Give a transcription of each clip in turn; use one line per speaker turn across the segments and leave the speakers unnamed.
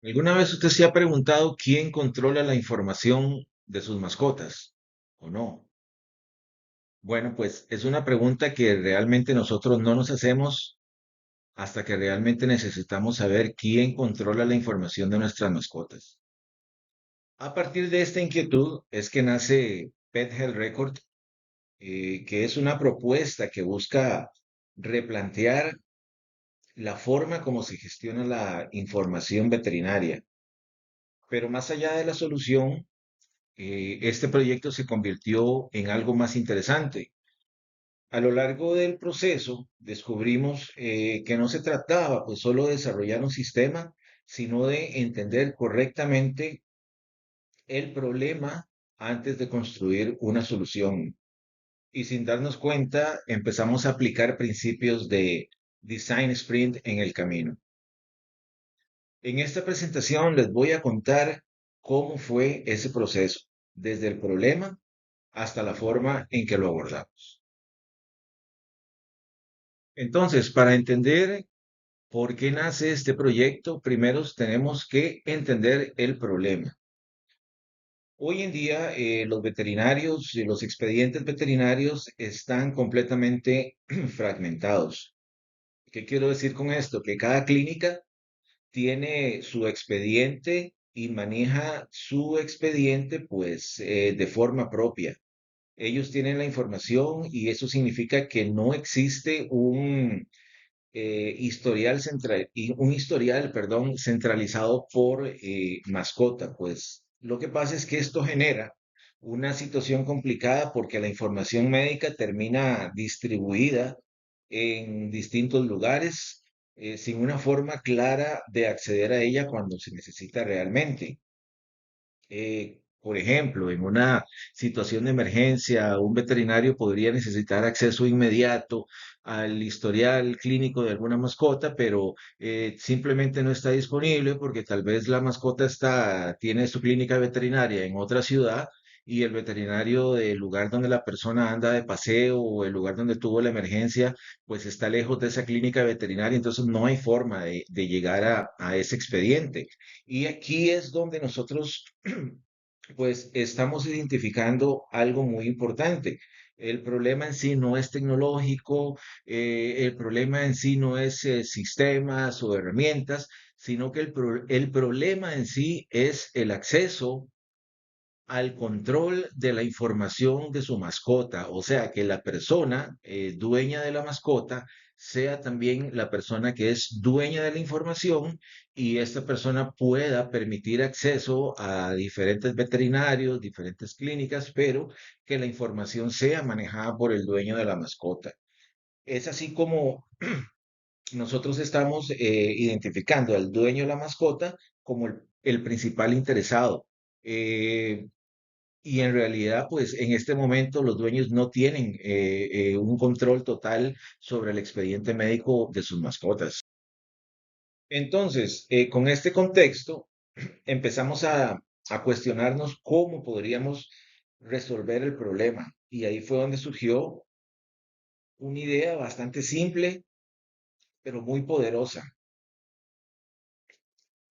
¿Alguna vez usted se ha preguntado quién controla la información de sus mascotas o no? Bueno, pues es una pregunta que realmente nosotros no nos hacemos hasta que realmente necesitamos saber quién controla la información de nuestras mascotas. A partir de esta inquietud es que nace Pet Health Record, que es una propuesta que busca replantear la forma como se gestiona la información veterinaria. Pero más allá de la solución, este proyecto se convirtió en algo más interesante. A lo largo del proceso descubrimos que no se trataba pues solo de desarrollar un sistema, sino de entender correctamente el problema antes de construir una solución. Y sin darnos cuenta, empezamos a aplicar principios de Design Sprint en el camino. En esta presentación les voy a contar cómo fue ese proceso, desde el problema hasta la forma en que lo abordamos. Entonces, para entender por qué nace este proyecto, primero tenemos que entender el problema. Hoy en día, los veterinarios y los expedientes veterinarios están completamente fragmentados. ¿Qué quiero decir con esto? Que cada clínica tiene su expediente y maneja su expediente pues de forma propia. Ellos tienen la información y eso significa que no existe un historial, perdón, centralizado por mascota. Pues lo que pasa es que esto genera una situación complicada porque la información médica termina distribuida en distintos lugares sin una forma clara de acceder a ella cuando se necesita realmente. Por ejemplo, en una situación de emergencia, un veterinario podría necesitar acceso inmediato al historial clínico de alguna mascota, pero simplemente no está disponible porque tal vez la mascota tiene su clínica veterinaria en otra ciudad y el veterinario del lugar donde la persona anda de paseo o el lugar donde tuvo la emergencia, pues está lejos de esa clínica veterinaria, entonces no hay forma de llegar a ese expediente. Y aquí es donde nosotros pues estamos identificando algo muy importante. El problema en sí no es tecnológico, el problema en sí no es sistemas o herramientas, sino que el problema en sí es el acceso al control de la información de su mascota, o sea, que la persona dueña de la mascota sea también la persona que es dueña de la información y esta persona pueda permitir acceso a diferentes veterinarios, diferentes clínicas, pero que la información sea manejada por el dueño de la mascota. Es así como nosotros estamos identificando al dueño de la mascota como el principal interesado. Eh, y en realidad, pues en este momento los dueños no tienen un control total sobre el expediente médico de sus mascotas. Entonces, con este contexto, empezamos a cuestionarnos cómo podríamos resolver el problema. Y ahí fue donde surgió una idea bastante simple, pero muy poderosa.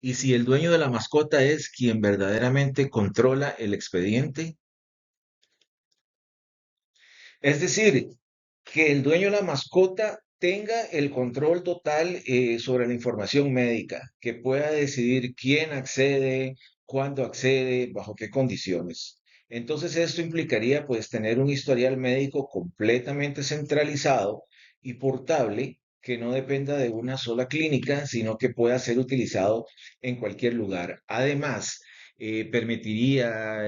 Y si el dueño de la mascota es quien verdaderamente controla el expediente, es decir, que el dueño de la mascota tenga el control total sobre la información médica, que pueda decidir quién accede, cuándo accede, bajo qué condiciones. Entonces esto implicaría pues tener un historial médico completamente centralizado y portable que no dependa de una sola clínica, sino que pueda ser utilizado en cualquier lugar. Además, permitiría,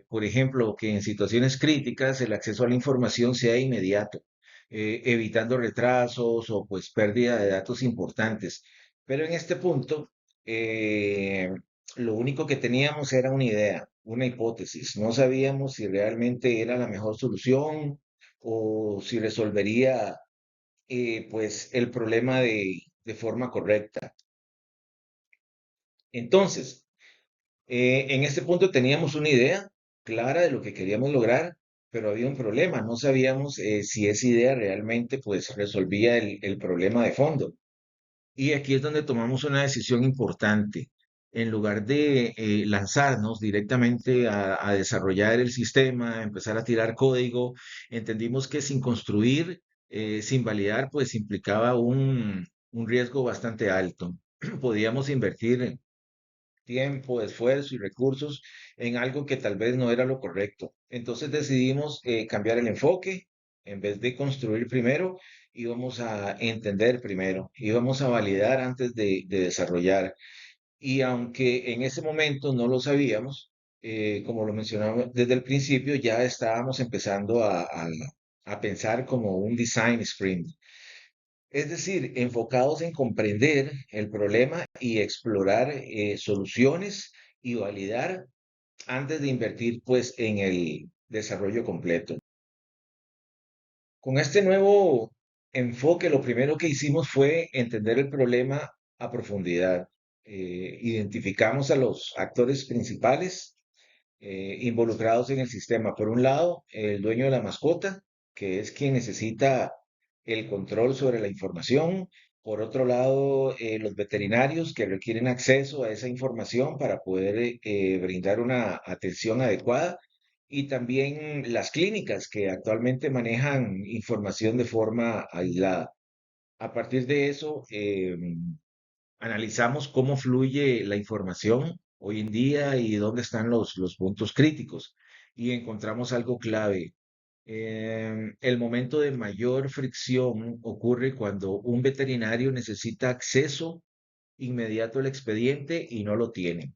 por ejemplo, que en situaciones críticas el acceso a la información sea inmediato, evitando retrasos o pues pérdida de datos importantes. Pero en este punto, eh, lo único que teníamos era una idea, una hipótesis. No sabíamos si realmente era la mejor solución o si resolvería pues el problema de forma correcta. Entonces, en este punto teníamos una idea clara de lo que queríamos lograr, pero había un problema. No sabíamos si esa idea realmente pues resolvía el problema de fondo. Y aquí es donde tomamos una decisión importante. en lugar de lanzarnos directamente a desarrollar el sistema, a empezar a tirar código, entendimos que sin construir, sin validar, pues implicaba un riesgo bastante alto. Podíamos invertir tiempo, esfuerzo y recursos en algo que tal vez no era lo correcto. Entonces decidimos cambiar el enfoque. En vez de construir primero, íbamos a entender primero, íbamos a validar antes de desarrollar. Y aunque en ese momento no lo sabíamos, como lo mencionaba desde el principio, ya estábamos empezando a pensar como un design sprint. Es decir, enfocados en comprender el problema y explorar soluciones y validar antes de invertir pues en el desarrollo completo. Con este nuevo enfoque, lo primero que hicimos fue entender el problema a profundidad. Identificamos a los actores principales involucrados en el sistema. Por un lado, el dueño de la mascota, que es quien necesita el control sobre la información. Por otro lado, los veterinarios que requieren acceso a esa información para poder brindar una atención adecuada. Y también las clínicas que actualmente manejan información de forma aislada. A partir de eso, analizamos cómo fluye la información hoy en día y dónde están los puntos críticos. Y encontramos algo clave. El momento de mayor fricción ocurre cuando un veterinario necesita acceso inmediato al expediente y no lo tiene.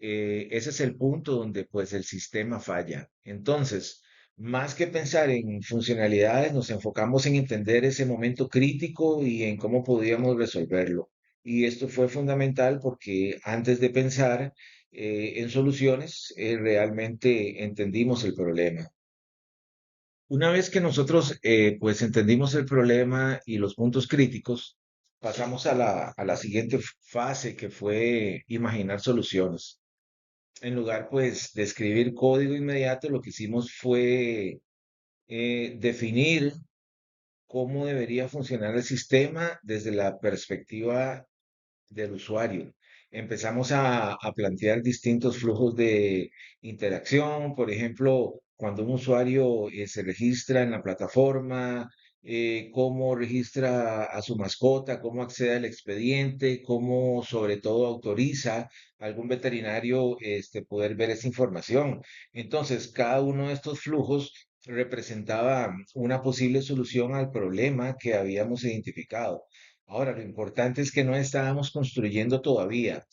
Ese es el punto donde pues el sistema falla. Entonces, más que pensar en funcionalidades, nos enfocamos en entender ese momento crítico y en cómo podíamos resolverlo. Y esto fue fundamental porque antes de pensar en soluciones, realmente entendimos el problema. Una vez que nosotros pues entendimos el problema y los puntos críticos, pasamos a la siguiente fase que fue imaginar soluciones. En lugar, pues, de escribir código inmediato, lo que hicimos fue definir cómo debería funcionar el sistema desde la perspectiva del usuario. Empezamos a plantear distintos flujos de interacción, por ejemplo, cuando un usuario se registra en la plataforma, cómo registra a su mascota, cómo accede al expediente, cómo sobre todo autoriza a algún veterinario poder ver esa información. Entonces, cada uno de estos flujos representaba una posible solución al problema que habíamos identificado. Ahora, lo importante es que no estábamos construyendo todavía,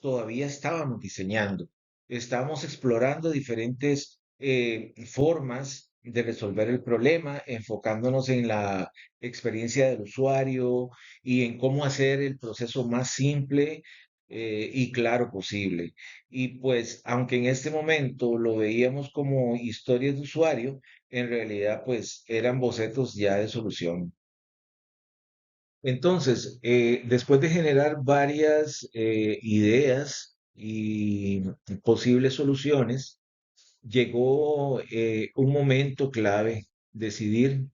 todavía estábamos diseñando, estábamos explorando diferentes formas de resolver el problema, enfocándonos en la experiencia del usuario y en cómo hacer el proceso más simple y claro posible. Y pues, aunque en este momento lo veíamos como historias de usuario, en realidad pues eran bocetos ya de solución. Entonces, después de generar varias ideas y posibles soluciones, llegó un momento clave, decidir,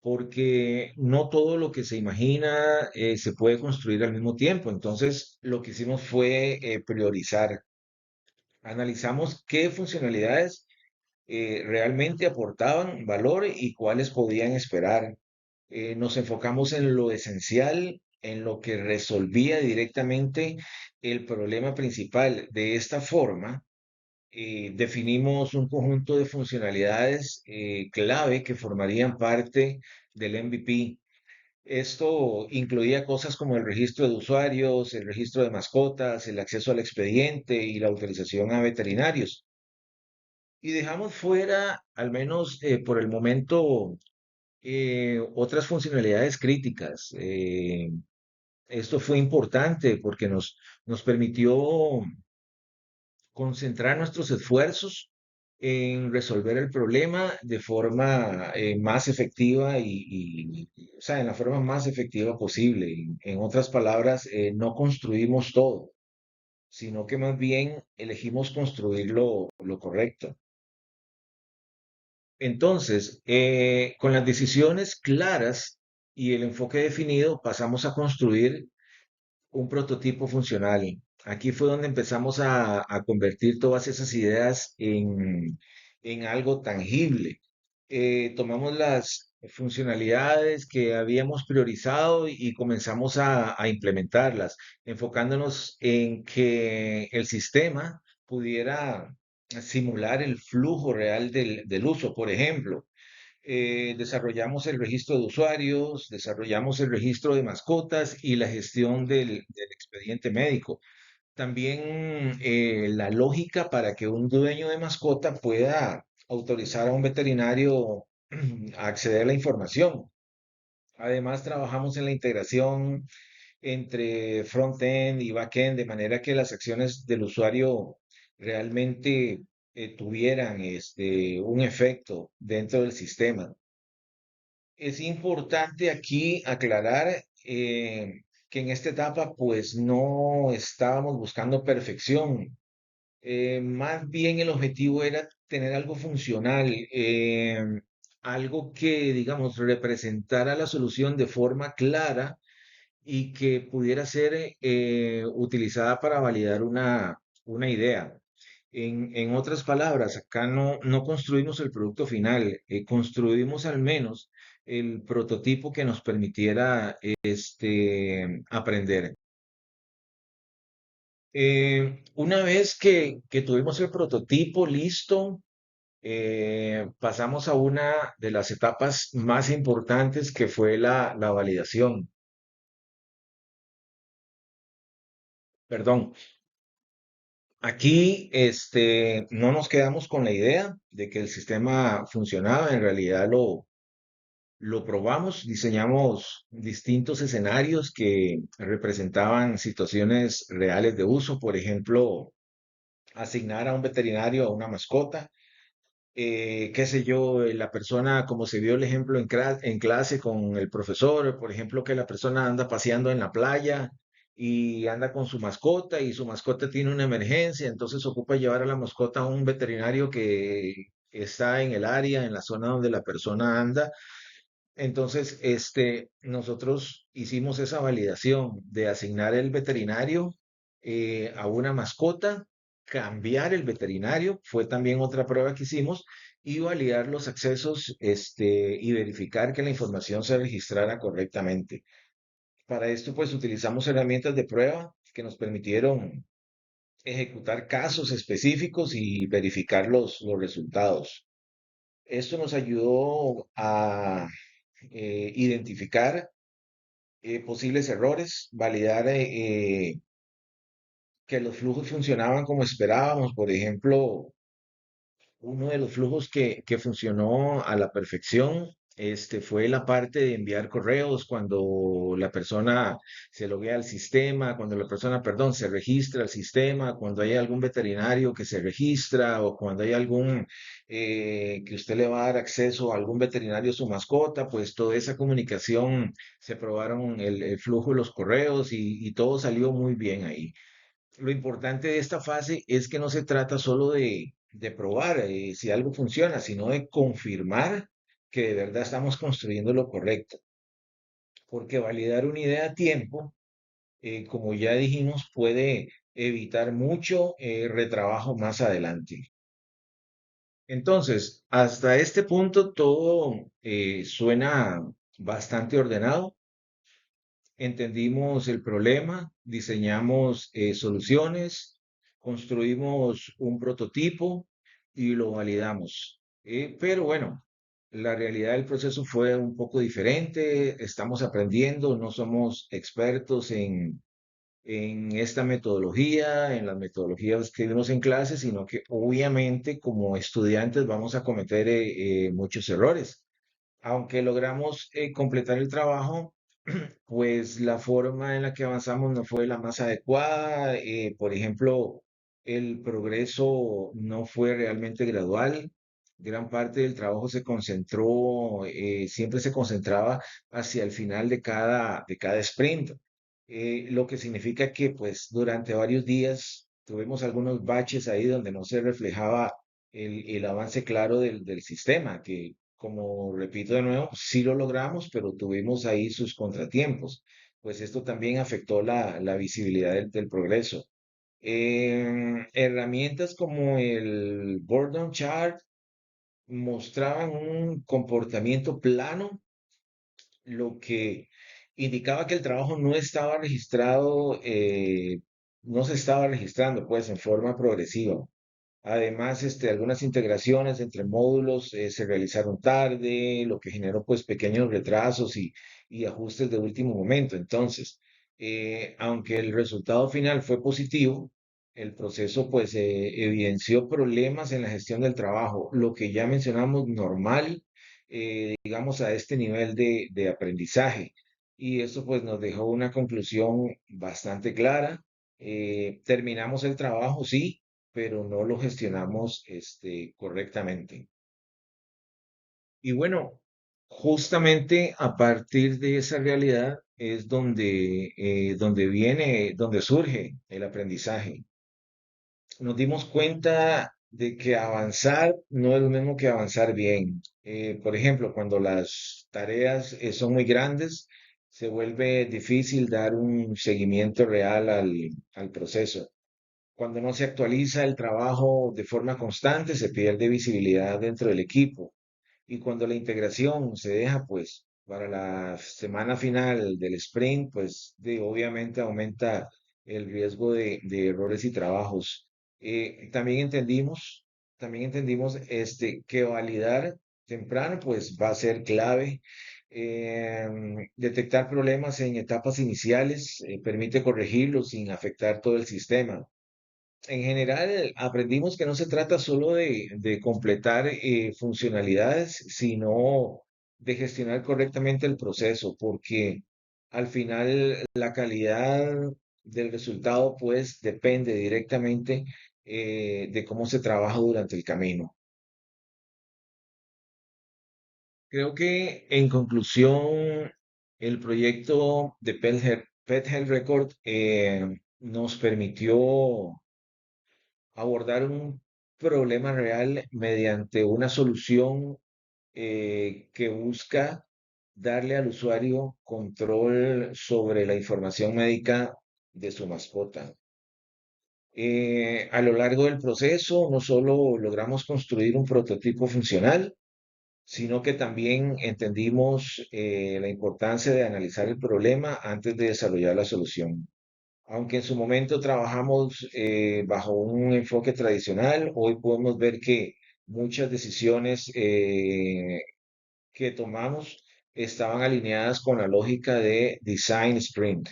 porque no todo lo que se imagina se puede construir al mismo tiempo. Entonces, lo que hicimos fue priorizar. Analizamos qué funcionalidades realmente aportaban valor y cuáles podían esperar. Nos enfocamos en lo esencial, en lo que resolvía directamente el problema principal. De esta forma, definimos un conjunto de funcionalidades clave que formarían parte del MVP. Esto incluía cosas como el registro de usuarios, el registro de mascotas, el acceso al expediente y la autorización a veterinarios. Y dejamos fuera, al menos por el momento, otras funcionalidades críticas. Esto fue importante porque nos permitió concentrar nuestros esfuerzos en resolver el problema de forma más efectiva o sea, en la forma más efectiva posible. En otras palabras, no construimos todo, sino que más bien elegimos construir lo correcto. Entonces, con las decisiones claras y el enfoque definido, pasamos a construir un prototipo funcional. Aquí fue donde empezamos a convertir todas esas ideas en algo tangible. Tomamos las funcionalidades que habíamos priorizado y comenzamos a implementarlas, enfocándonos en que el sistema pudiera simular el flujo real del uso. Por ejemplo, desarrollamos el registro de usuarios, desarrollamos el registro de mascotas y la gestión del expediente médico. También la lógica para que un dueño de mascota pueda autorizar a un veterinario a acceder a la información. Además, trabajamos en la integración entre front-end y back-end, de manera que las acciones del usuario realmente tuvieran un efecto dentro del sistema. Es importante aquí aclarar que en esta etapa pues no estábamos buscando perfección. Más bien el objetivo era tener algo funcional, algo que, digamos, representara la solución de forma clara y que pudiera ser utilizada para validar una idea. En otras palabras, acá no construimos el producto final, construimos al menos el prototipo que nos permitiera aprender. Una vez que tuvimos el prototipo listo, pasamos a una de las etapas más importantes que fue la validación. Perdón, aquí no nos quedamos con la idea de que el sistema funcionaba, en realidad lo probamos, diseñamos distintos escenarios que representaban situaciones reales de uso, por ejemplo, asignar a un veterinario a una mascota, qué sé yo, la persona, como se vio el ejemplo en clase con el profesor, por ejemplo, que la persona anda paseando en la playa y anda con su mascota y su mascota tiene una emergencia, entonces ocupa llevar a la mascota a un veterinario que está en el área, en la zona donde la persona anda. Entonces, nosotros hicimos esa validación de asignar el veterinario a una mascota, cambiar el veterinario, fue también otra prueba que hicimos, y validar los accesos, y verificar que la información se registrara correctamente. Para esto, pues, utilizamos herramientas de prueba que nos permitieron ejecutar casos específicos y verificar los resultados. Esto nos ayudó a identificar posibles errores, validar que los flujos funcionaban como esperábamos. Por ejemplo, uno de los flujos que funcionó a la perfección, fue la parte de enviar correos cuando la persona se loguea al sistema, cuando la persona, perdón, se registra al sistema, cuando hay algún veterinario que se registra o cuando hay algún que usted le va a dar acceso a algún veterinario a su mascota, pues toda esa comunicación se probaron el flujo de los correos y todo salió muy bien ahí. Lo importante de esta fase es que no se trata solo de probar si algo funciona, sino de confirmar que de verdad estamos construyendo lo correcto. Porque validar una idea a tiempo, como ya dijimos, puede evitar mucho retrabajo más adelante. Entonces, hasta este punto todo suena bastante ordenado. Entendimos el problema, diseñamos soluciones, construimos un prototipo y lo validamos. Pero bueno, la realidad del proceso fue un poco diferente. Estamos aprendiendo, no somos expertos en esta metodología, en las metodologías que vimos en clase, sino que obviamente como estudiantes vamos a cometer muchos errores. Aunque logramos completar el trabajo, pues la forma en la que avanzamos no fue la más adecuada. Por ejemplo, el progreso no fue realmente gradual. Gran parte del trabajo se concentró, siempre se concentraba hacia el final de cada sprint, lo que significa que pues durante varios días tuvimos algunos baches ahí donde no se reflejaba el avance claro del sistema, que como repito de nuevo, sí lo logramos, pero tuvimos ahí sus contratiempos. pues esto también afectó la visibilidad del progreso. Herramientas como el Gordon Chart mostraban un comportamiento plano, lo que indicaba que el trabajo no estaba registrado, no se estaba registrando pues en forma progresiva. Además, algunas integraciones entre módulos se realizaron tarde, lo que generó pues pequeños retrasos y ajustes de último momento. Entonces, aunque el resultado final fue positivo, el proceso pues evidenció problemas en la gestión del trabajo, lo que ya mencionamos normal, digamos, a este nivel de aprendizaje. Y eso pues nos dejó una conclusión bastante clara. Terminamos el trabajo, sí, pero no lo gestionamos correctamente. Y bueno, justamente a partir de esa realidad es donde surge el aprendizaje. Nos dimos cuenta de que avanzar no es lo mismo que avanzar bien. Por ejemplo, cuando las tareas son muy grandes, se vuelve difícil dar un seguimiento real al proceso. Cuando no se actualiza el trabajo de forma constante, se pierde visibilidad dentro del equipo. Y cuando la integración se deja, pues, para la semana final del sprint, pues, obviamente aumenta el riesgo de errores y trabajos. También entendimos que validar temprano, pues, va a ser clave. Detectar problemas en etapas iniciales permite corregirlos sin afectar todo el sistema. En general, aprendimos que no se trata solo de completar funcionalidades, sino de gestionar correctamente el proceso, porque al final la calidad del resultado pues depende directamente de cómo se trabaja durante el camino. Creo que en conclusión, el proyecto de Pet Health Record nos permitió abordar un problema real mediante una solución que busca darle al usuario control sobre la información médica de su mascota. A lo largo del proceso, no solo logramos construir un prototipo funcional, sino que también entendimos la importancia de analizar el problema antes de desarrollar la solución. Aunque en su momento trabajamos bajo un enfoque tradicional, hoy podemos ver que muchas decisiones que tomamos estaban alineadas con la lógica de Design Sprint.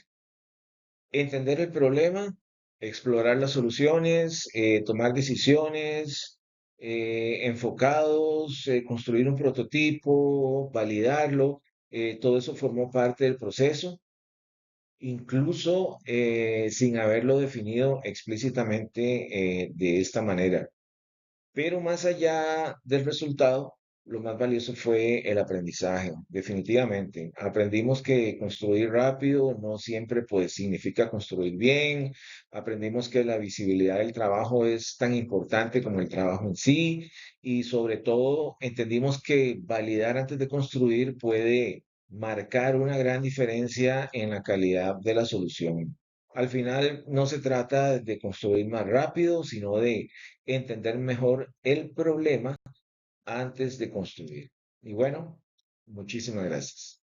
Entender el problema, explorar las soluciones, tomar decisiones enfocados, construir un prototipo, validarlo, todo eso formó parte del proceso incluso sin haberlo definido explícitamente de esta manera. Pero más allá del resultado, lo más valioso fue el aprendizaje, definitivamente. Aprendimos que construir rápido no siempre pues significa construir bien. Aprendimos que la visibilidad del trabajo es tan importante como el trabajo en sí. Y sobre todo entendimos que validar antes de construir puede marcar una gran diferencia en la calidad de la solución. Al final no se trata de construir más rápido, sino de entender mejor el problema antes de construir. Y bueno, muchísimas gracias.